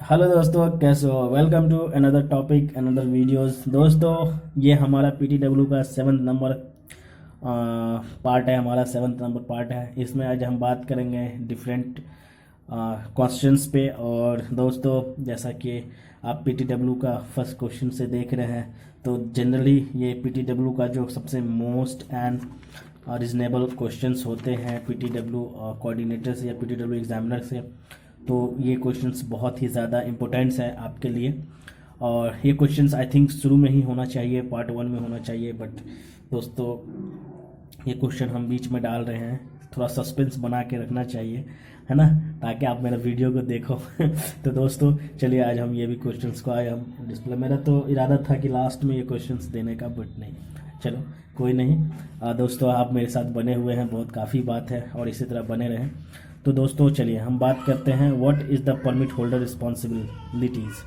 Hello दोस्तों, कैसे हो? Welcome to another topic, another videos. दोस्तों, ये हमारा पीटीडब्ल्यू का 7th नंबर पार्ट है। हमारा 7th नंबर पार्ट है। इसमें आज हम बात करेंगे डिफरेंट क्वेश्चंस पे। और दोस्तों, जैसा कि आप पीटीडब्ल्यू का फर्स्ट क्वेश्चन से देख रहे हैं, तो जनरली ये पीटीडब्ल्यू का जो सबसे मोस्ट एंड रीजनेबल क्वेश्चंस होते हैं पीटीडब्ल्यू कोऑर्डिनेटर से या पीटीडब्ल्यू एग्जामिनर से, तो ये क्वेश्चंस बहुत ही ज़्यादा इम्पोर्टेंट्स है आपके लिए। और ये क्वेश्चंस आई थिंक शुरू में ही होना चाहिए, पार्ट 1 में होना चाहिए, बट दोस्तों ये क्वेश्चन हम बीच में डाल रहे हैं। थोड़ा सस्पेंस बना के रखना चाहिए, है ना, ताकि आप मेरा वीडियो को देखो। तो दोस्तों चलिए, आज हम ये भी क्वेश्चंस को आए हम डिस्प्ले। मेरा तो इरादा था कि लास्ट में ये क्वेश्चंस देने का, बट नहीं, चलो कोई नहीं। दोस्तों, आप मेरे साथ बने हुए हैं, बहुत काफ़ी बात है, और इसी तरह बने रहें। तो दोस्तों चलिए हम बात करते हैं, what is the permit holder responsibilities.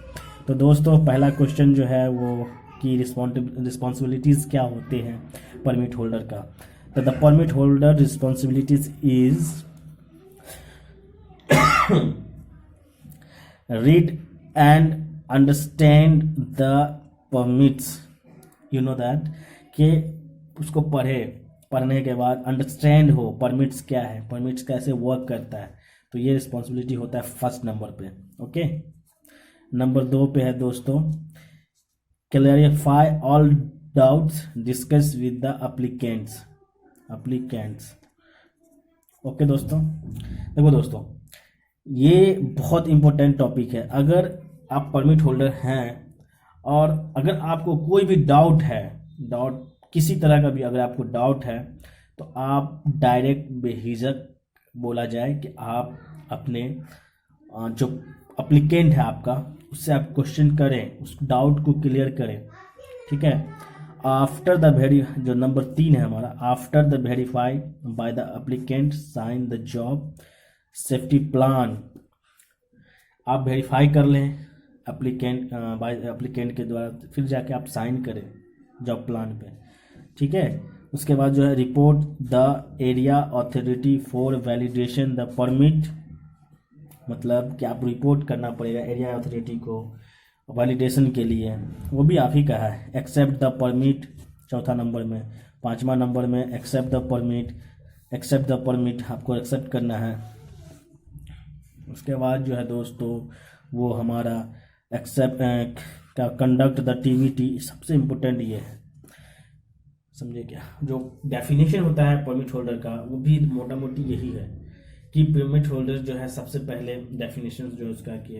तो दोस्तों पहला क्वेश्चन जो है वो कि रिस्पॉन्सिबिलिटीज़ क्या होते हैं परमिट होल्डर का। तो the permit holder responsibilities is read and understand the permits. You know that, कि उसको पढ़ने के बाद अंडरस्टैंड हो परमिट्स क्या है, परमिट्स कैसे वर्क करता है। तो ये रिस्पॉन्सिबिलिटी होता है फर्स्ट नंबर पे। ओके, नंबर 2 पे है दोस्तों, clarify all doubts discuss with the applicants. Okay दोस्तों, देखो दोस्तों, ये बहुत इंपॉर्टेंट टॉपिक है। अगर आप परमिट होल्डर हैं और अगर आपको कोई भी डाउट किसी तरह का भी अगर आपको डाउट है, तो आप डायरेक्ट बेहिजक बोला जाए कि आप अपने जो अप्लीकेंट है आपका, उससे आप क्वेश्चन करें, उस डाउट को क्लियर करें। ठीक है, आफ्टर द वेरी जो नंबर 3 है हमारा, after the verify by the applicant sign the job safety plan. आप वेरीफाई कर लें एप्लीकेंट के द्वारा, फिर जाके आप साइन करें जॉब प्लान पे। ठीक है, उसके बाद जो है, report the area authority for validation the permit. मतलब कि आप रिपोर्ट करना पड़ेगा एरिया अथॉरिटी को वैलिडेशन के लिए, वो भी आप ही का है। एक्सेप्ट द परमिट चौथा नंबर में। 5वां नंबर में एक्सेप्ट द परमिट आपको एक्सेप्ट करना है। उसके बाद जो है दोस्तों, वो हमारा एक्सेप्ट का कंडक्ट द टीवीटी। सबसे इम्पोर्टेंट ये है, समझे क्या, जो डेफिनेशन होता है परमिट होल्डर का, वो भी मोटा मोटी यही है कि परमिट होल्डर जो है, सबसे पहले डेफिनेशन जो है उसका कि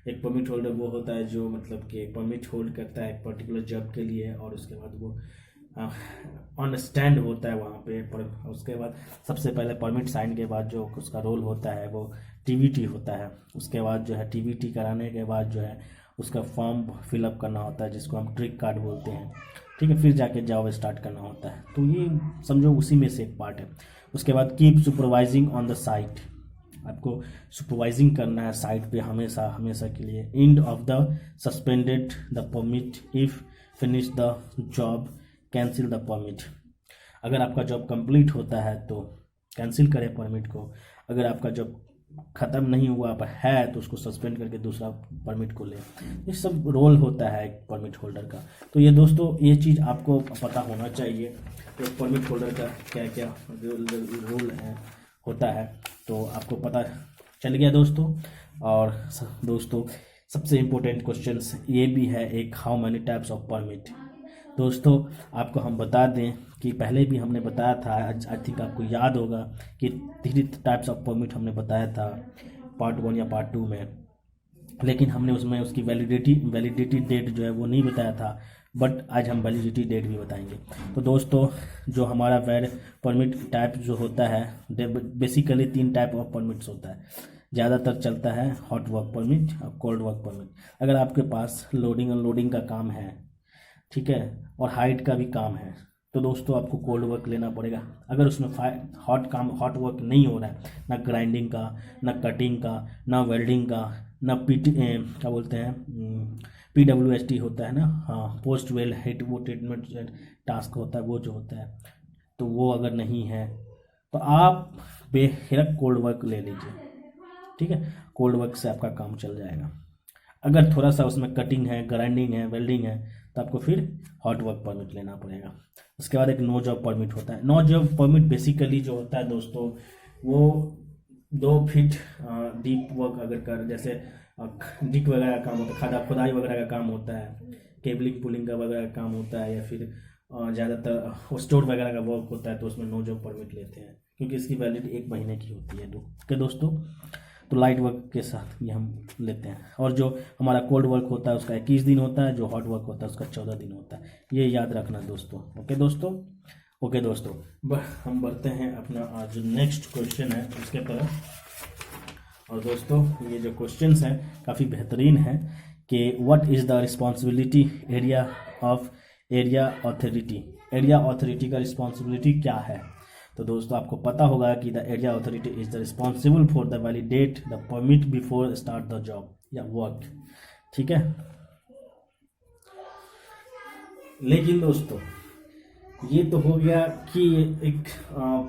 एक परमिट होल्डर वो होता है जो मतलब कि एक परमिट होल्ड करता है एक पर्टिकुलर जॉब के लिए, और उसके बाद वो ऑन स्टैंड होता है वहाँ पे। उसके बाद सबसे पहले परमिट साइन के बाद जो उसका रोल होता है वो टीवीटी होता है। उसके बाद जो है टीवीटी कराने के बाद जो है उसका फॉर्म फिलअप करना होता है, जिसको हम ट्रिक कार्ड बोलते हैं। ठीक है, फिर जाके जॉब स्टार्ट करना होता है। तो ये समझो उसी में से एक पार्ट है। उसके बाद keep supervising on the site, आपको सुपरवाइजिंग करना है साइट पे हमेशा हमेशा के लिए। End of the suspended the permit if finish the job cancel the permit. अगर आपका जॉब कंप्लीट होता है तो कैंसिल करें परमिट को, अगर आपका जॉब ख़त्म नहीं हुआ पर है तो उसको सस्पेंड करके दूसरा परमिट को ले। ये सब रोल होता है एक परमिट होल्डर का। तो ये दोस्तों, ये चीज़ आपको पता होना चाहिए एक परमिट होल्डर का क्या क्या रोल है होता है, तो आपको पता चल गया दोस्तों। और दोस्तों, सबसे इम्पोर्टेंट क्वेश्चंस ये भी है एक, how many types of permit. दोस्तों, आपको हम बता दें कि पहले भी हमने बताया था, आई थिंक आपको याद होगा कि 3 टाइप्स ऑफ परमिट हमने बताया था पार्ट 1 या पार्ट 2 में, लेकिन हमने उसमें उसकी वैलिडिटी डेट जो है वो नहीं बताया था। बट आज हम वैलिडिटी डेट भी बताएंगे। तो दोस्तों, जो हमारा परमिट टाइप जो होता है, बेसिकली 3 टाइप ऑफ परमिट्स होता है। ज़्यादातर चलता है हॉट वर्क परमिट और कोल्ड वर्क परमिट। अगर आपके पास लोडिंग अनलोडिंग का काम है, ठीक है, और हाइट का भी काम है, तो दोस्तों आपको कोल्ड वर्क लेना पड़ेगा। अगर उसमें हॉट वर्क नहीं हो रहा है, ना ग्राइंडिंग का, ना कटिंग का, ना वेल्डिंग का, ना क्या बोलते हैं, PWST होता है ना, हाँ, पोस्ट वेल हीट वो ट्रीटमेंट टास्क होता है, वो जो होता है, तो वो अगर नहीं है तो आप बेहिरक कोल्ड वर्क ले लीजिए। ठीक है, कोल्ड वर्क से आपका काम चल जाएगा। अगर थोड़ा सा उसमें कटिंग है, ग्राइंडिंग है, वेल्डिंग है, तो आपको फिर हॉट वर्क परमिट लेना पड़ेगा। उसके बाद एक नो जॉब परमिट होता है। नो जॉब परमिट बेसिकली जो होता है दोस्तों, वो 2 फीट डीप वर्क अगर कर, जैसे डिक वगैरह का काम होता है, खादा खुदाई वगैरह का काम होता है, केबलिंग पुलिंग का वगैरह का काम होता है, या फिर ज़्यादातर स्टोर वगैरह का वर्क होता है, तो उसमें नो जॉब परमिट लेते हैं, क्योंकि इसकी वैलिडिटी 1 महीने की होती है। तो दोस्तों, तो लाइट वर्क के साथ ये हम लेते हैं। और जो हमारा कोल्ड वर्क होता है उसका 21 दिन होता है, जो हॉट वर्क होता है उसका 14 दिन होता है। ये याद रखना दोस्तों। ओके दोस्तों, हम बढ़ते हैं अपना जो नेक्स्ट क्वेश्चन है उसके तरफ। और दोस्तों, ये जो क्वेश्चन है काफ़ी बेहतरीन है कि what is the responsibility area of area authority. Area authority का रिस्पॉन्सिबिलिटी क्या है? तो दोस्तों, आपको पता होगा कि the area authority is the responsible for the validate the permit before start the job या वर्क। ठीक है, लेकिन दोस्तों ये तो हो गया कि एक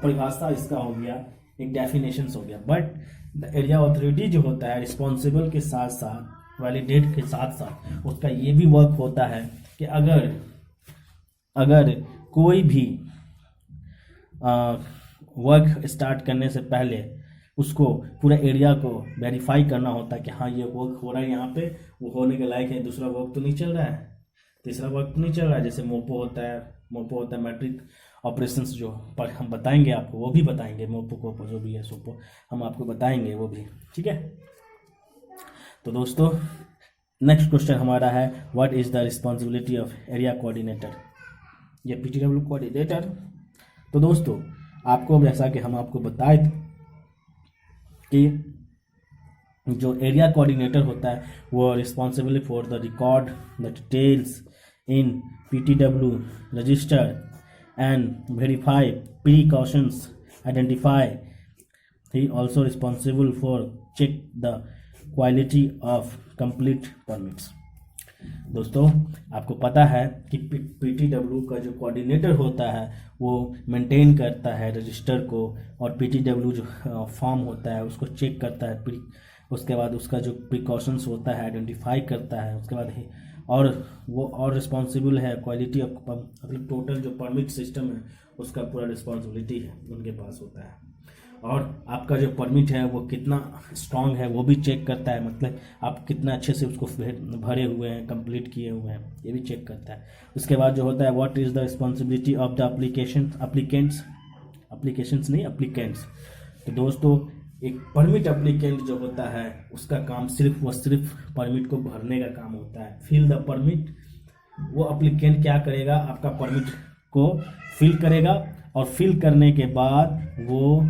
परिभाषा इसका हो गया, एक डेफिनेशंस हो गया। बट द एरिया अथॉरिटी जो होता है रिस्पॉन्सिबल के साथ साथ, वैलिडेट के साथ साथ, उसका ये भी वर्क होता है कि अगर कोई भी वर्क स्टार्ट करने से पहले उसको पूरा एरिया को वेरीफाई करना होता है कि हाँ ये वर्क हो रहा है यहाँ पे, वो होने के लायक है, दूसरा वर्क तो नहीं चल रहा है, तीसरा वर्क तो नहीं चल रहा है। जैसे मोपो होता है मैट्रिक ऑपरेशंस, जो पर हम बताएंगे आपको, वो भी बताएंगे, मोपो को जो भी है सोपो हम आपको बताएंगे वो भी। ठीक है, तो दोस्तों नेक्स्ट क्वेश्चन हमारा है what is the responsibility of area coordinator या पीटीडब्ल्यू कोऑर्डिनेटर। तो दोस्तों, आपको जैसा कि हम आपको बताए कि जो एरिया कोऑर्डिनेटर होता है वो responsible for the record the details in PTW register and verify precautions identify. He also responsible for check the quality of complete permits. दोस्तों, आपको पता है कि पीटीडब्ल्यू का जो कोऑर्डिनेटर होता है वो मेंटेन करता है रजिस्टर को, और पीटीडब्ल्यू जो फॉर्म होता है उसको चेक करता है, उसके बाद उसका जो प्रिकॉशंस होता है आइडेंटिफाई करता है, उसके बाद और वो और रिस्पॉन्सिबल है क्वालिटी ऑफ, मतलब टोटल जो परमिट सिस्टम है उसका पूरा रिस्पॉन्सिबिलिटी है उनके पास होता है। और आपका जो परमिट है वो कितना स्ट्रांग है वो भी चेक करता है, मतलब आप कितना अच्छे से उसको भरे हुए हैं, कंप्लीट किए हुए हैं, ये भी चेक करता है। उसके बाद जो होता है what is the responsibility of the applicants. तो दोस्तों, एक परमिट एप्लीकेंट जो होता है उसका काम सिर्फ परमिट को भरने का काम होता है, फिल द परमिट। वो एप्लीकेंट क्या करेगा, आपका परमिट को फिल करेगा, और फिल करने के बाद वो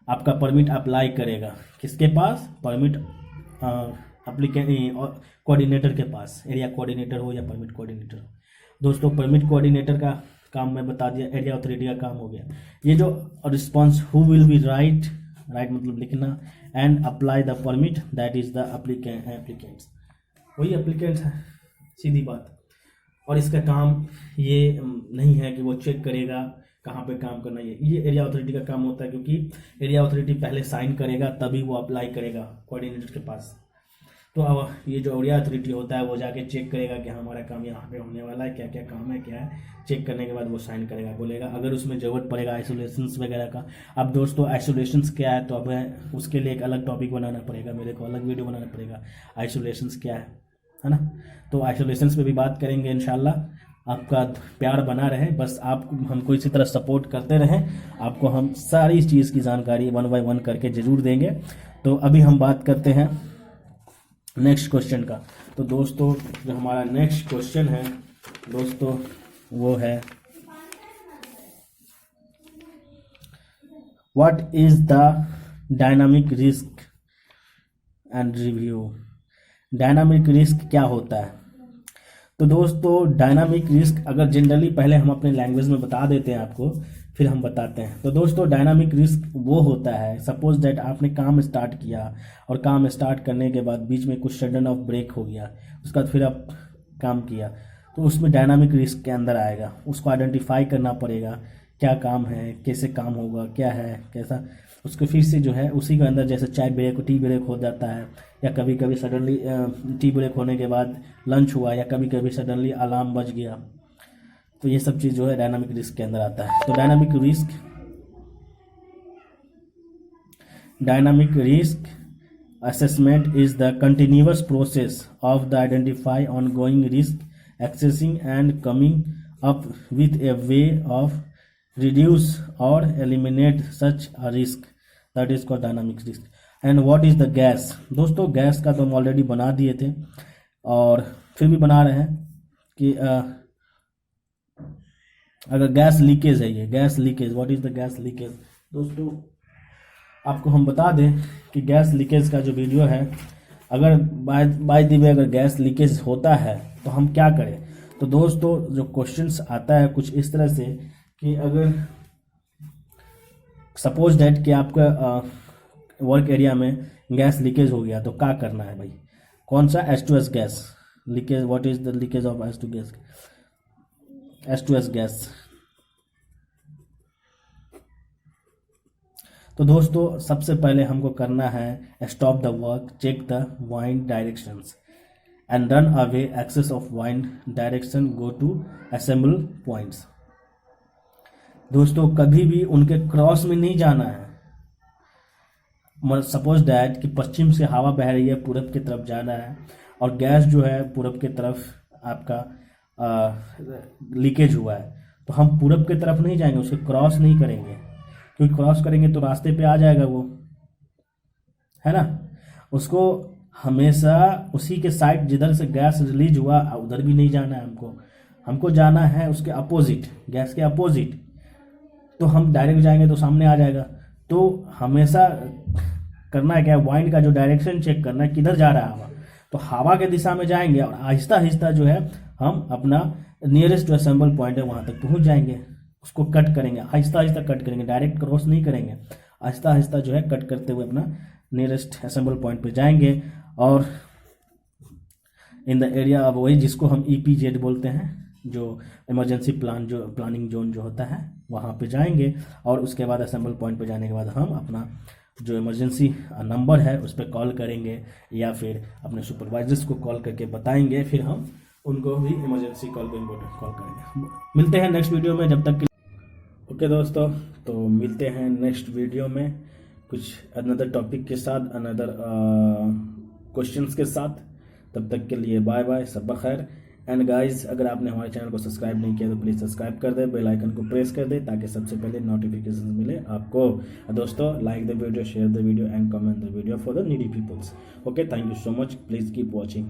आपका परमिट अप्लाई करेगा किसके पास, परमिट एप्लीकेंट कोऑर्डिनेटर के पास, एरिया कोऑर्डिनेटर हो या परमिट कोऑर्डिनेटर हो। दोस्तों, परमिट कोऑर्डिनेटर का काम मैं बता दिया, एरिया अथॉरिटी का काम हो गया। ये जो response who will be right मतलब लिखना, and apply the permit, that is the applicants, वही एप्लीकेंट्स है, सीधी बात। और इसका काम ये नहीं है कि वो चेक करेगा कहाँ पे काम करना, ये एरिया अथॉरिटी का काम होता है, क्योंकि एरिया अथॉरिटी पहले साइन करेगा तभी वो अप्लाई करेगा कोऑर्डिनेटर के पास। तो अब ये जो एरिया अथॉरिटी होता है वो जाके चेक करेगा कि हमारा काम यहाँ पे होने वाला है, क्या क्या काम है, क्या है, चेक करने के बाद वो साइन करेगा, बोलेगा। अगर उसमें ज़रूरत पड़ेगा आइसोलेशंस वगैरह का, अब दोस्तों आइसोलेशंस क्या है, तो अब उसके लिए एक अलग टॉपिक बनाना पड़ेगा, मेरे को अलग वीडियो बनाना पड़ेगा, आइसोलेशंस क्या है ना। तो आइसोलेशंस पे भी बात करेंगे इंशाल्लाह। आपका प्यार बना रहे, बस आप हमको इसी तरह सपोर्ट करते रहें, आपको हम सारी चीज़ की जानकारी 1 बाय 1 करके ज़रूर देंगे। तो अभी हम बात करते हैं नेक्स्ट क्वेश्चन का। तो दोस्तों, जो हमारा नेक्स्ट क्वेश्चन है दोस्तों वो है what is the dynamic risk and review. Dynamic risk क्या होता है? तो दोस्तों, डायनामिक रिस्क अगर जनरली पहले हम अपने लैंग्वेज में बता देते हैं आपको, फिर हम बताते हैं। तो दोस्तों, डायनामिक रिस्क वो होता है, सपोज दैट आपने काम स्टार्ट किया और काम स्टार्ट करने के बाद बीच में कुछ सडन ऑफ ब्रेक हो गया, उसके बाद फिर आप काम किया, तो उसमें डायनामिक रिस्क के अंदर आएगा। उसको आइडेंटिफाई करना पड़ेगा, क्या काम है, कैसे काम होगा, क्या है, कैसा उसको फिर से जो है उसी के अंदर, जैसे चाय ब्रेक, टी ब्रेक हो जाता है, या कभी कभी सडनली टी ब्रेक होने के बाद लंच हुआ, या कभी कभी सडनली अलार्म बज गया, तो ये सब चीज़ जो है डायनामिक रिस्क के अंदर आता है। तो dynamic risk assessment is the continuous process of the identify ongoing risk, accessing and coming up with a way of reduce or eliminate such a risk, that is called dynamic risk. And what is the gas? दोस्तों gas का तो हम already बना दिए थे और फिर भी बना रहे हैं कि अगर गैस लीकेज है, ये gas leakage, what is the gas leakage. दोस्तों आपको हम बता दें कि गैस लीकेज का जो वीडियो है, अगर बाय द वे अगर गैस लीकेज होता है तो हम क्या करें। तो दोस्तों जो क्वेश्चंस आता है कुछ इस तरह से कि अगर सपोज दैट कि आपका वर्क एरिया में गैस लीकेज हो गया तो क्या करना है भाई। कौन सा? H2S gas leakage. What is the leakage of H2S gas. तो दोस्तों सबसे पहले हमको करना है stop the work, check the wind directions and run away access of wind direction, go to assemble points. दोस्तों कभी भी उनके क्रॉस में नहीं जाना है। सपोज दैट कि पश्चिम से हवा बह रही है, पूरब की तरफ जाना है और गैस जो है पूरब की तरफ आपका लीकेज हुआ है, तो हम पूरब की तरफ नहीं जाएंगे, उसके क्रॉस नहीं करेंगे, क्योंकि क्रॉस करेंगे तो रास्ते पे आ जाएगा वो, है ना। उसको हमेशा उसी के साइड जिधर से गैस रिलीज हुआ उधर भी नहीं जाना है हमको जाना है उसके अपोजिट, गैस के अपोजिट। तो हम डायरेक्ट जाएंगे तो सामने आ जाएगा। तो हमेशा करना है क्या, वाइंड का जो डायरेक्शन चेक करना है, किधर जा रहा है हवा। तो हवा के दिशा में जाएंगे और आहिस्ता आहिस्ता जो है हम अपना नियरेस्ट जो असेंबल पॉइंट है वहां तक पहुंच जाएंगे। उसको कट करेंगे, आहिस्ता आहिस्ता कट करेंगे, डायरेक्ट क्रॉस नहीं करेंगे, आहिस्ता आहिस्ता जो है कट करते हुए अपना नियरेस्ट असेंबल पॉइंट पे जाएंगे। और इन द एरिया अब वही जिसको हम EPZ बोलते हैं, जो इमरजेंसी प्लानिंग जोन जो होता है वहाँ पे जाएंगे। और उसके बाद असेंबल पॉइंट पे जाने के बाद हम अपना जो इमरजेंसी नंबर है उस पर कॉल करेंगे या फिर अपने सुपरवाइजर्स को कॉल करके बताएंगे, फिर हम उनको भी इमरजेंसी कॉल पे इम्पोर्टेंट कॉल करेंगे। मिलते हैं नेक्स्ट वीडियो में, जब तक के ओके दोस्तों, तो मिलते हैं नेक्स्ट वीडियो में कुछ अनदर टॉपिक के साथ, अनदर क्वेश्चंस के साथ। तब तक के लिए बाय बाय, सब खैर। एंड गाइस अगर आपने हमारे चैनल को सब्सक्राइब नहीं किया तो प्लीज़ सब्सक्राइब कर दे, बेल आइकन को प्रेस कर दे ताकि सबसे पहले नोटिफिकेशन मिले आपको। दोस्तों like the video, share the video and comment the video for the needy peoples. Okay, thank you so much, please keep watching.